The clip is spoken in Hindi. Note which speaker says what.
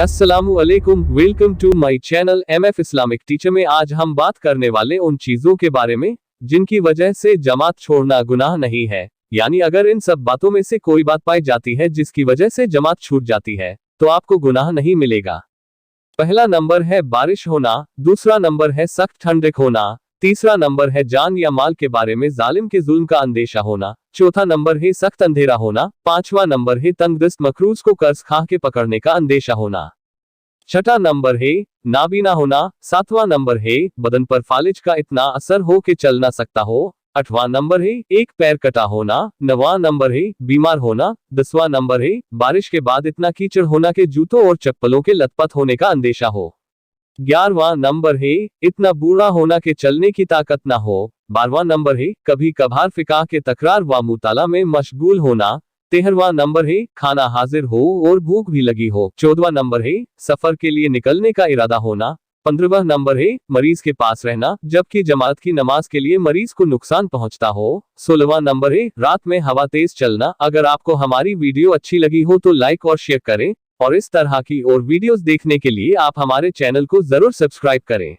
Speaker 1: अस्सलामुअलैकुम, welcome to my channel MF Islamic teacher में आज हम बात करने वाले उन चीजों के बारे में जिनकी वजह से जमात छोड़ना गुनाह नहीं है। यानी अगर इन सब बातों में से कोई बात पाई जाती है जिसकी वजह से जमात छूट जाती है तो आपको गुनाह नहीं मिलेगा। पहला नंबर है बारिश होना, दूसरा नंबर है सख्त ठंडक होना, तीसरा नंबर है जान या माल के बारे में जालिम के जुल्म का अंदेशा होना, चौथा नंबर है सख्त अंधेरा होना, पांचवा नंबर है तंगदस्त मकरूज को कर्ज खा के पकड़ने का अंदेशा होना, छठा नंबर है नाबीना होना, सातवां नंबर है बदन पर फालिज का इतना असर हो के चल ना सकता हो, आठवां नंबर है एक पैर कटा होना, नौवां नंबर है बीमार होना, 10वां नंबर है बारिश के बाद इतना कीचड़ होना के जूतों और चप्पलों के लथपथ होने का अंदेशा हो, 11वां नंबर है इतना बूढ़ा होना के चलने की ताकत ना हो, 12वां नंबर है कभी कभार फिकाह के तकरार व मुताला में मशगूल होना, 13वां नंबर है खाना हाजिर हो और भूख भी लगी हो, 14वां नंबर है सफर के लिए निकलने का इरादा होना, 15वां नंबर है मरीज के पास रहना जबकि जमात की नमाज के लिए मरीज को नुकसान पहुंचता हो, 16वां नंबर है रात में हवा तेज चलना। अगर आपको हमारी वीडियो अच्छी लगी हो तो लाइक और शेयर करें और इस तरह की और वीडियोस देखने के लिए आप हमारे चैनल को जरूर सब्सक्राइब करें।